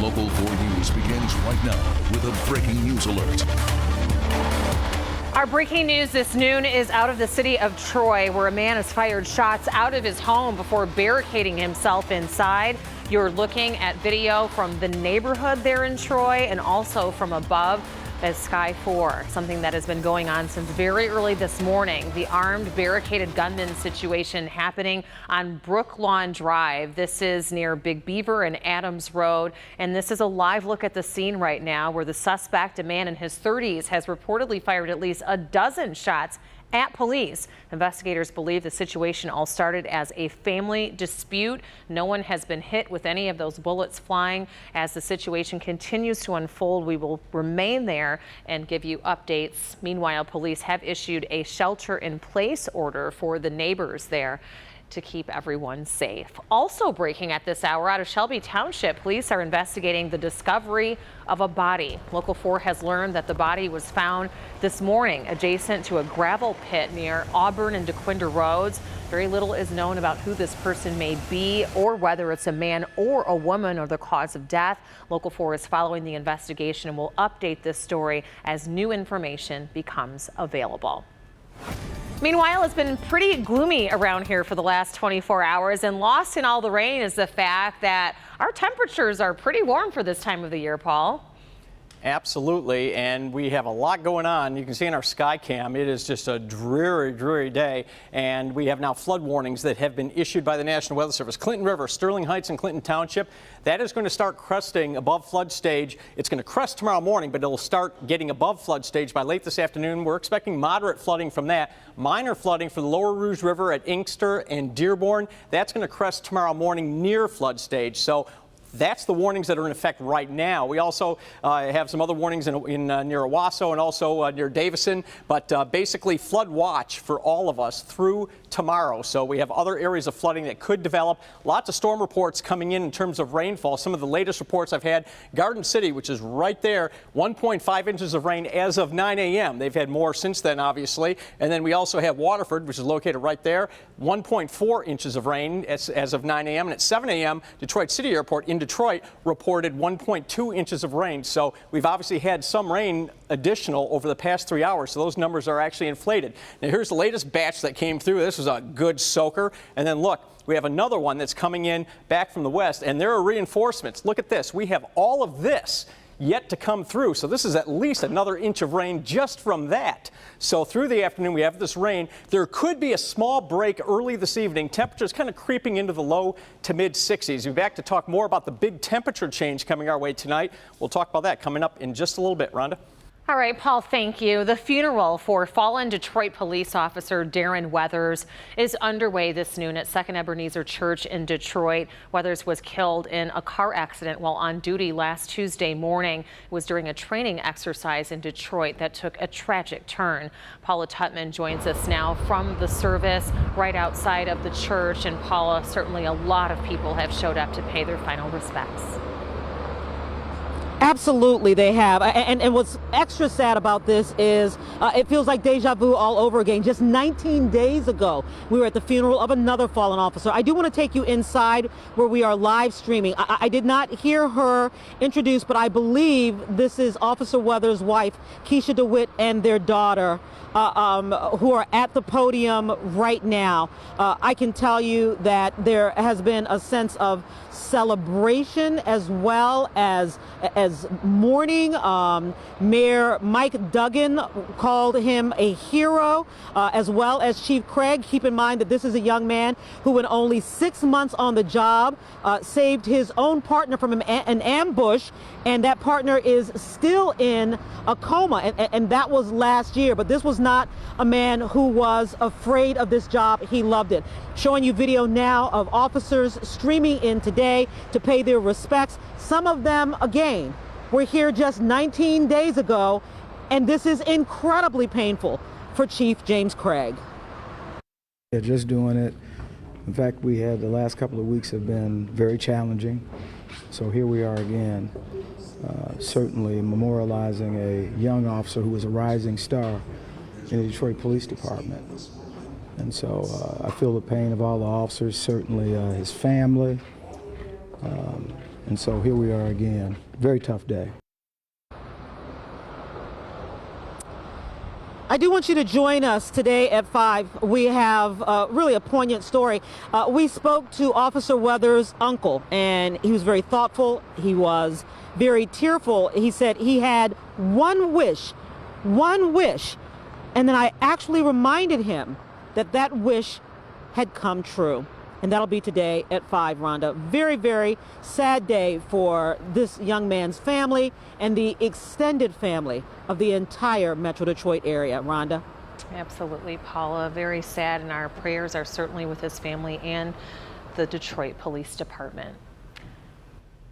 Local 4 News begins right now with a breaking news alert. Our breaking news this noon is out of the city of Troy, where a man has fired shots out of his home before barricading himself inside. You're looking at video from the neighborhood there in Troy and also from above as Sky 4, something that has been going on since very early this morning. The armed barricaded gunman situation happening on Brooklawn Drive. This is near Big Beaver and Adams Road. And this is a live look at the scene right now where the suspect, a man in his 30s, has reportedly fired at least a dozen shots at police. Investigators believe the situation all started as a family dispute. No one has been hit with any of those bullets flying. As the situation continues to unfold, we will remain there and give you updates. Meanwhile, police have issued a shelter-in-place order for the neighbors there to keep everyone safe. Also breaking at this hour out of Shelby Township, police are investigating the discovery of a body. Local 4 has learned that the body was found this morning adjacent to a gravel pit near Auburn and DeQuinder Roads. Very little is known about who this person may be or whether it's a man or a woman or the cause of death. Local 4 is following the investigation and will update this story as new information becomes available. Meanwhile, it's been pretty gloomy around here for the last 24 hours, and lost in all the rain is the fact that our temperatures are pretty warm for this time of the year, Paul. Absolutely, and we have a lot going on. You can see in our sky cam, it is just a dreary, dreary day, and we have now flood warnings that have been issued by the National Weather Service. Clinton River, Sterling Heights, and Clinton Township, that is going to start cresting above flood stage. It's going to crest tomorrow morning, but it'll start getting above flood stage by late this afternoon. We're expecting moderate flooding from that. Minor flooding for the Lower Rouge River at Inkster and Dearborn. That's going to crest tomorrow morning near flood stage. So that's the warnings that are in effect right now. We also have some other warnings in near Owasso and also near Davison, but basically flood watch for all of us through tomorrow. So we have other areas of flooding that could develop. Lots of storm reports coming in terms of rainfall. Some of the latest reports I've had, Garden City, which is right there, 1.5 inches of rain as of 9 a.m. They've had more since then, obviously. And then we also have Waterford, which is located right there, 1.4 inches of rain as of 9 a.m. And at 7 a.m., Detroit City Airport in Detroit reported 1.2 inches of rain. So we've obviously had some rain additional over the past 3 hours. So those numbers are actually inflated. Now here's the latest batch that came through. This was a good soaker. And then look, we have another one that's coming in back from the west, and there are reinforcements. Look at this. We have all of this yet to come through. So this is at least another inch of rain just from that. So through the afternoon, we have this rain. There could be a small break early this evening. Temperatures kind of creeping into the low to mid 60s. We'll be back to talk more about the big temperature change coming our way tonight. We'll talk about that coming up in just a little bit. Rhonda? All right, Paul, thank you. The funeral for fallen Detroit police officer Darren Weathers is underway this noon at 2nd Ebenezer Church in Detroit. Weathers was killed in a car accident while on duty last Tuesday morning. It was during a training exercise in Detroit that took a tragic turn. Paula Tutman joins us now from the service right outside of the church. And Paula, certainly a lot of people have showed up to pay their final respects. Absolutely, they have. And what's extra sad about this is it feels like deja vu all over again. Just 19 days ago, we were at the funeral of another fallen officer. I do want to take you inside where we are live streaming. I did not hear her introduced, but I believe this is Officer Weathers' wife, Keisha DeWitt, and their daughter, who are at the podium right now. I can tell you that there has been a sense of celebration as well as mourning. Mayor Mike Duggan called him a hero, as well as Chief Craig. Keep in mind that this is a young man who in only 6 months on the job saved his own partner from an ambush, and that partner is still in a coma, and that was last year. But this was not a man who was afraid of this job. He loved it. Showing you video now of officers streaming in today to pay their respects. Some of them, again, were here just 19 days ago, and this is incredibly painful for Chief James Craig. Yeah, just doing it. In fact, we had the last couple of weeks have been very challenging. So here we are again, certainly memorializing a young officer who was a rising star in the Detroit Police Department. And so I feel the pain of all the officers, certainly his family, And so here we are again. Very tough day. I do want you to join us today at 5. We have really a poignant story. We spoke to Officer Weathers' uncle, and he was very thoughtful. He was very tearful. He said he had one wish, and then I actually reminded him that that wish had come true. And that'll be today at 5, Rhonda. Very, very sad day for this young man's family and the extended family of the entire Metro Detroit area. Rhonda? Absolutely, Paula. Very sad, and our prayers are certainly with his family and the Detroit Police Department.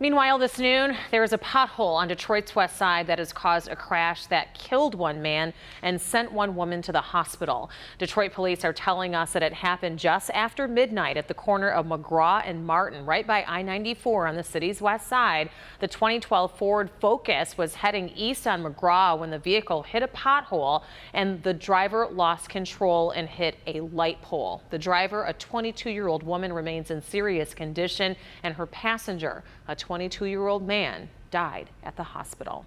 Meanwhile, this noon, there is a pothole on Detroit's west side that has caused a crash that killed one man and sent one woman to the hospital. Detroit police are telling us that it happened just after midnight at the corner of McGraw and Martin, right by I-94 on the city's west side. The 2012 Ford Focus was heading east on McGraw when the vehicle hit a pothole and the driver lost control and hit a light pole. The driver, a 22-year-old woman, remains in serious condition, and her passenger, a 22-year-old man, died at the hospital.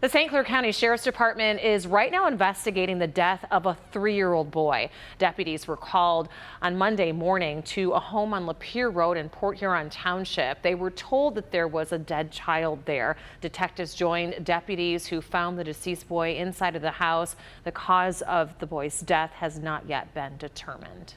The St. Clair County Sheriff's Department is right now investigating the death of a 3-year-old boy. Deputies were called on Monday morning to a home on Lapeer Road in Port Huron Township. They were told that there was a dead child there. Detectives joined deputies who found the deceased boy inside of the house. The cause of the boy's death has not yet been determined.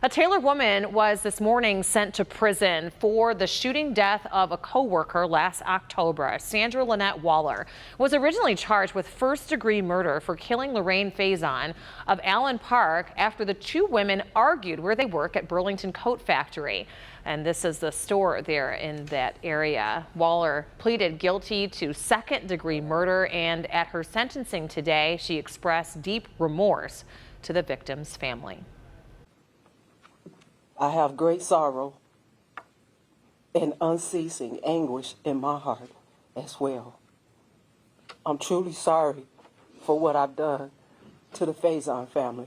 A Taylor woman was this morning sent to prison for the shooting death of a co-worker last October. Sandra Lynette Waller was originally charged with first-degree murder for killing Lorraine Faison of Allen Park after the two women argued where they work at Burlington Coat Factory. And this is the store there in that area. Waller pleaded guilty to second-degree murder, and at her sentencing today, she expressed deep remorse to the victim's family. I have great sorrow and unceasing anguish in my heart as well. I'm truly sorry for what I've done to the Faison family.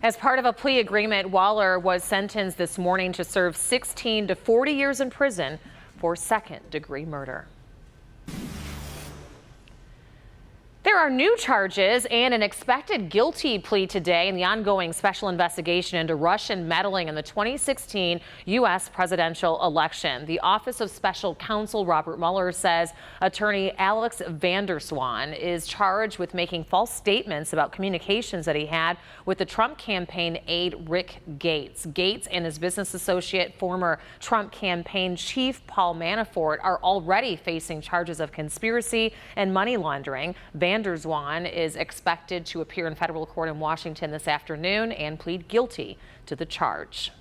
As part of a plea agreement, Waller was sentenced this morning to serve 16 to 40 years in prison for second-degree murder. There are new charges and an expected guilty plea today in the ongoing special investigation into Russian meddling in the 2016 U.S. presidential election. The Office of Special Counsel Robert Mueller says attorney Alex Vanderswan is charged with making false statements about communications that he had with the Trump campaign aide Rick Gates. Gates and his business associate, former Trump campaign chief Paul Manafort, are already facing charges of conspiracy and money laundering. Vanderswan is expected to appear in federal court in Washington this afternoon and plead guilty to the charge.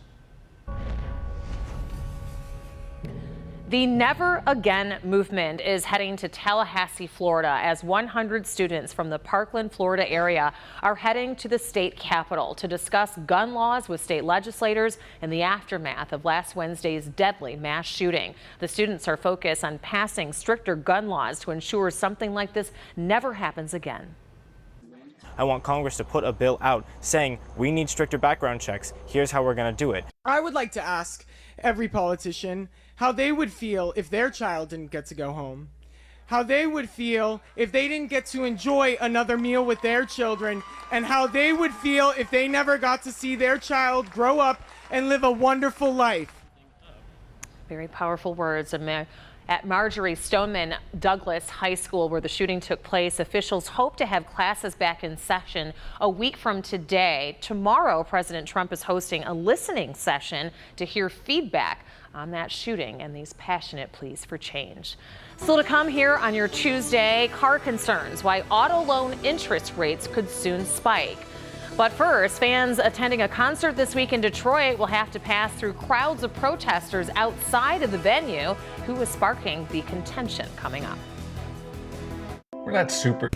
The Never Again movement is heading to Tallahassee, Florida, as 100 students from the Parkland, Florida area are heading to the state capitol to discuss gun laws with state legislators in the aftermath of last Wednesday's deadly mass shooting. The students are focused on passing stricter gun laws to ensure something like this never happens again. I want Congress to put a bill out saying we need stricter background checks. Here's how we're going to do it. I would like to ask every politician how they would feel if their child didn't get to go home, how they would feel if they didn't get to enjoy another meal with their children, and how they would feel if they never got to see their child grow up and live a wonderful life. Very powerful words. At Marjorie Stoneman Douglas High School, where the shooting took place, officials hope to have classes back in session a week from today. Tomorrow, President Trump is hosting a listening session to hear feedback on that shooting and these passionate pleas for change. Still to come here on your Tuesday, car concerns, why auto loan interest rates could soon spike. But first, fans attending a concert this week in Detroit will have to pass through crowds of protesters outside of the venue, who is sparking the contention coming up. We're not super.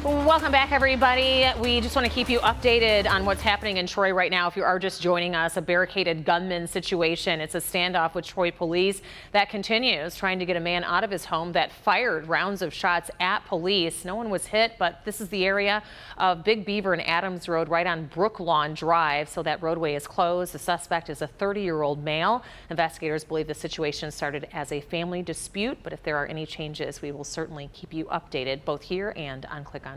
Welcome back, everybody. We just want to keep you updated on what's happening in Troy right now. If you are just joining us, a barricaded gunman situation. It's a standoff with Troy police that continues, trying to get a man out of his home that fired rounds of shots at police. No one was hit, but this is the area of Big Beaver and Adams Road right on Brooklawn Drive, so that roadway is closed. The suspect is a 30-year-old male. Investigators believe the situation started as a family dispute, but if there are any changes, we will certainly keep you updated both here and on ClickOnDetroit.com.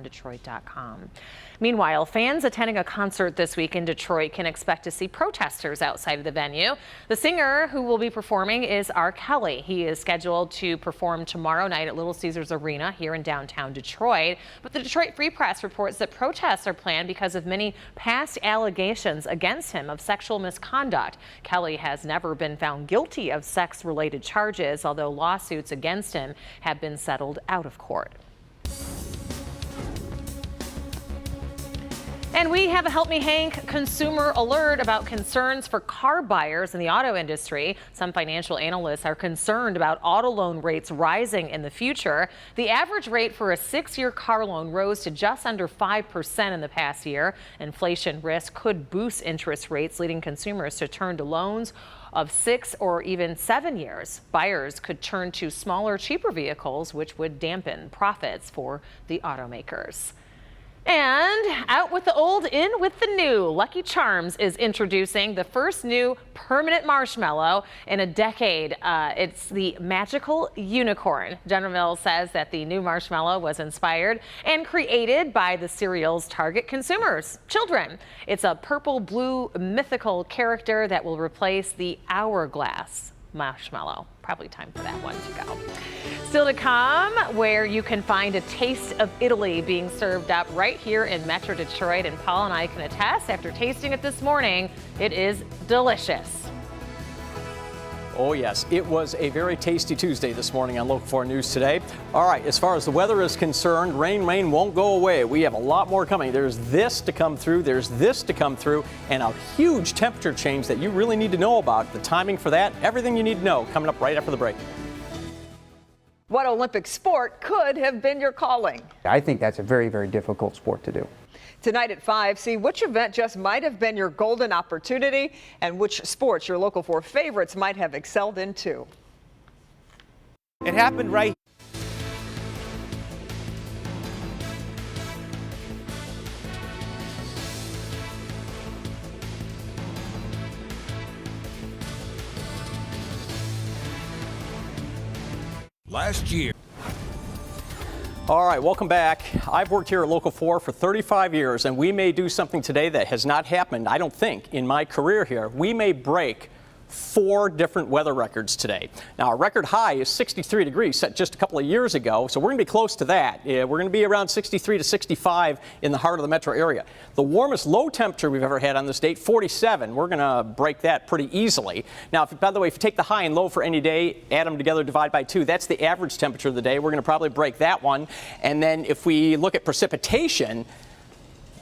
Meanwhile, fans attending a concert this week in Detroit can expect to see protesters outside of the venue. The singer who will be performing is R. Kelly. He is scheduled to perform tomorrow night at Little Caesars Arena here in downtown Detroit. But the Detroit Free Press reports that protests are planned because of many past allegations against him of sexual misconduct. Kelly has never been found guilty of sex-related charges, although lawsuits against him have been settled out of court. And we have a Help Me Hank consumer alert about concerns for car buyers in the auto industry. Some financial analysts are concerned about auto loan rates rising in the future. The average rate for a 6-year car loan rose to just under 5% in the past year. Inflation risk could boost interest rates, leading consumers to turn to loans of 6 or even 7 years. Buyers could turn to smaller, cheaper vehicles, which would dampen profits for the automakers. And out with the old, in with the new. Lucky Charms is introducing the first new permanent marshmallow in a decade. It's the magical unicorn. General Mills says that the new marshmallow was inspired and created by the cereal's target consumers, children. It's a purple-blue mythical character that will replace the hourglass marshmallow. Probably time for that one to go. Still to come, where you can find a taste of Italy being served up right here in Metro Detroit. And Paul and I can attest, after tasting it this morning, it is delicious. Oh yes, it was a very tasty Tuesday this morning on Local 4 News Today. All right, as far as the weather is concerned, rain won't go away. We have a lot more coming. There's this to come through, there's this to come through, and a huge temperature change that you really need to know about. The timing for that, everything you need to know, coming up right after the break. What Olympic sport could have been your calling? I think that's a very, very difficult sport to do. Tonight at 5, see which event just might have been your golden opportunity and which sports your Local 4 favorites might have excelled in too. It happened right. Last year. All right, welcome back. I've worked here at Local 4 for 35 years, and we may do something today that has not happened, I don't think, in my career here. We may break 4 different weather records today. Now, our record high is 63 degrees, set just a couple of years ago, so we're going to be close to that. We're going to be around 63 to 65 in the heart of the metro area. The warmest low temperature we've ever had on this date, 47. We're going to break that pretty easily. Now, by the way, if you take the high and low for any day, add them together, divide by 2, that's the average temperature of the day. We're going to probably break that one. And then if we look at precipitation,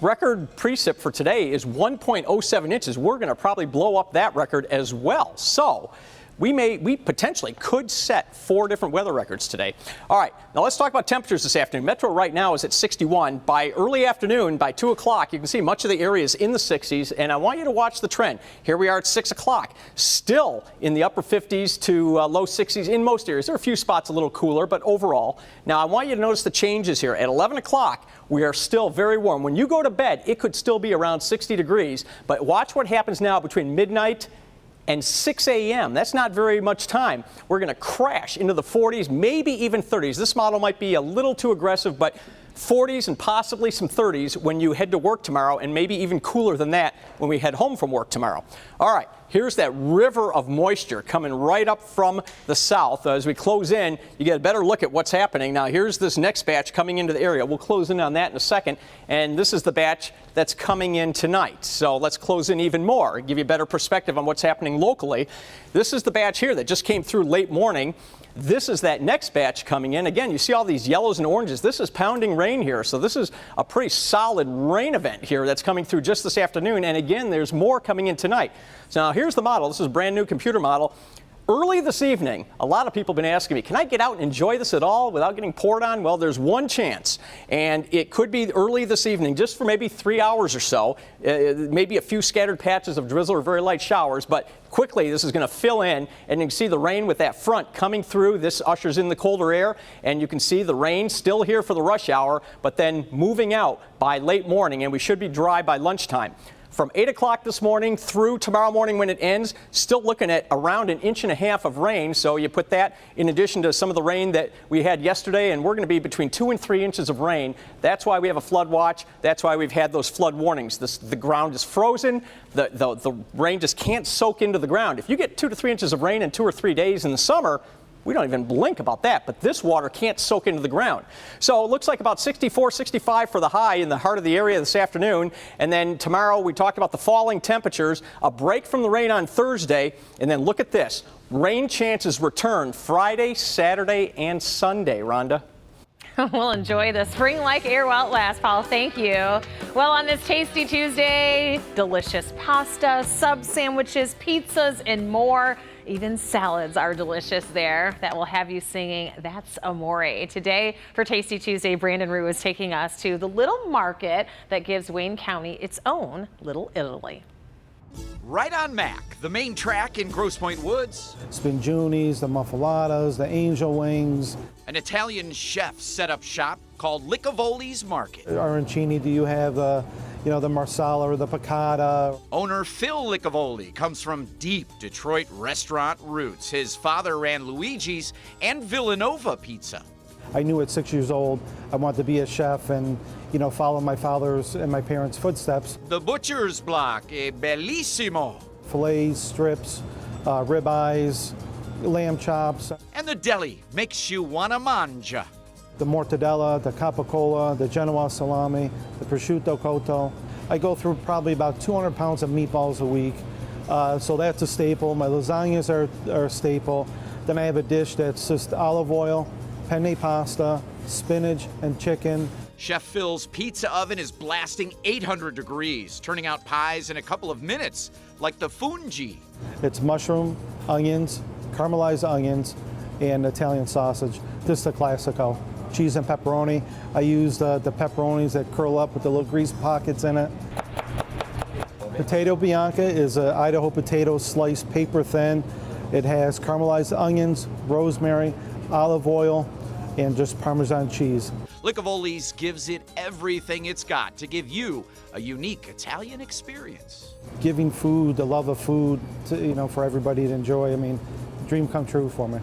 record precip for today is 1.07 inches. We're going to probably blow up that record as well. So we potentially could set 4 different weather records today. All right, now let's talk about temperatures this afternoon. Metro right now is at 61. By early afternoon, by 2 o'clock, you can see much of the area is in the 60s, and I want you to watch the trend. Here we are at 6 o'clock, still in the upper 50s to low 60s in most areas. There are a few spots a little cooler, but overall. Now, I want you to notice the changes here. At 11 o'clock, we are still very warm. When you go to bed, it could still be around 60 degrees, but watch what happens now between midnight and 6 a.m. That's not very much time. We're going to crash into the 40s, maybe even 30s. This model might be a little too aggressive, but 40s and possibly some 30s when you head to work tomorrow, and maybe even cooler than that when we head home from work tomorrow. All right, here's that river of moisture coming right up from the south. As we close in, you get a better look at what's happening. Now, here's this next batch coming into the area. We'll close in on that in a second. And this is the batch that's coming in tonight. So let's close in even more, give you a better perspective on what's happening locally. This is the batch here that just came through late morning. This is that next batch coming in. Again, you see all these yellows and oranges. This is pounding rain here. So this is a pretty solid rain event here that's coming through just this afternoon. And again, there's more coming in tonight. So now here's the model. This is a brand new computer model. early this evening, a lot of people have been asking me, can I get out and enjoy this at all without getting poured on? Well, there's one chance, and it could be early this evening, just for maybe 3 hours or so, maybe a few scattered patches of drizzle or very light showers, but quickly this is going to fill in, and you can see the rain with that front coming through. This ushers in the colder air, and you can see the rain still here for the rush hour, but then moving out by late morning, and we should be dry by lunchtime. From 8 o'clock this morning through tomorrow morning when it ends, still looking at around 1.5 inches of rain. So you put that in addition to some of the rain that we had yesterday, and we're going to be between 2 and 3 inches of rain. That's why we have a flood watch. That's why we've had those flood warnings. The ground is frozen. The rain just can't soak into the ground. If you get 2 to 3 inches of rain in 2 or 3 days in the summer, we don't even blink about that, but this water can't soak into the ground. So it looks like about 64, 65 for the high in the heart of the area this afternoon. And then tomorrow we talked about the falling temperatures, a break from the rain on Thursday. And then look at this. Rain chances return Friday, Saturday, and Sunday, Rhonda. We'll enjoy the spring-like air while it lasts, Paul. Thank you. Well, on this Tasty Tuesday, delicious pasta, sub sandwiches, pizzas, and more. Even salads are delicious there. That will have you singing, "That's Amore." Today, for Tasty Tuesday, Brandon Rue is taking us to the little market that gives Wayne County its own Little Italy. Right on Mac, the main track in Grosse Pointe Woods. Spingiunis, the muffaladas, the angel wings. An Italian chef set up shop called Licavoli's Market. Arancini, do you have the marsala or the piccata? Owner Phil Licavoli comes from deep Detroit restaurant roots. His father ran Luigi's and Villanova Pizza. I knew at 6 years old I wanted to be a chef and, follow my father's and my parents' footsteps. The Butcher's Block, è bellissimo. Fillets, strips, ribeyes, lamb chops. And the deli makes you wanna mangia. The mortadella, the capicola, the Genoa salami, the prosciutto cotto. I go through probably about 200 pounds of meatballs a week. So that's a staple. My lasagnas are a staple. Then I have a dish that's just olive oil, penne pasta, spinach, and chicken. Chef Phil's pizza oven is blasting 800 degrees, turning out pies in a couple of minutes, like the fungi. It's mushroom, onions, caramelized onions, and Italian sausage. Just a classico. Cheese and pepperoni. I use the pepperonis that curl up with the little grease pockets in it. Potato Bianca is an Idaho potato sliced paper thin. It has caramelized onions, rosemary, olive oil, and just Parmesan cheese. Licavoli's gives it everything it's got to give you a unique Italian experience. Giving food, the love of food, for everybody to enjoy. Dream come true for me.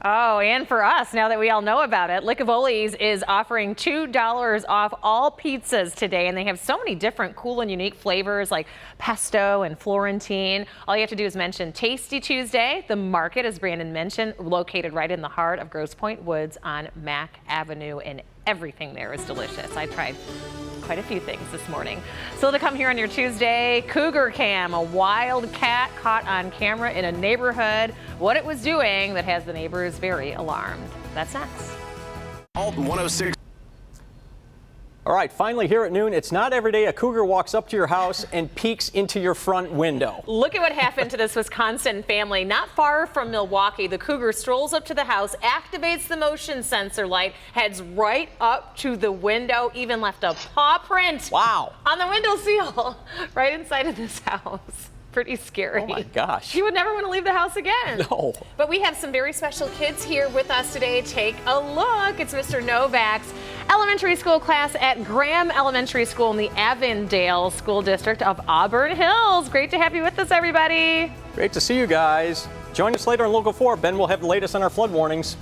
Oh, and for us, now that we all know about it, Licavoli's is offering $2 off all pizzas today, and they have so many different cool and unique flavors like pesto and Florentine. All you have to do is mention Tasty Tuesday. The market, as Brandon mentioned, located right in the heart of Grosse Pointe Woods on Mack Avenue, and everything there is delicious. I tried quite a few things this morning. So to come here on your Tuesday, Cougar Cam, a wild cat caught on camera in a neighborhood. What it was doing that has the neighbors very alarmed. That's next. Alt 106. All right, finally here at noon, it's not every day a cougar walks up to your house and peeks into your front window. Look at what happened to this Wisconsin family. Not far from Milwaukee, the cougar strolls up to the house, activates the motion sensor light, heads right up to the window, even left a paw print. Wow. On the window sill, right inside of this house. Pretty scary. Oh my gosh. You would never want to leave the house again. No. But we have some very special kids here with us today. Take a look. It's Mr. Novak's elementary school class at Graham Elementary School in the Avondale School District of Auburn Hills. Great to have you with us, everybody. Great to see you guys. Join us later on Local 4. Ben will have the latest on our flood warnings.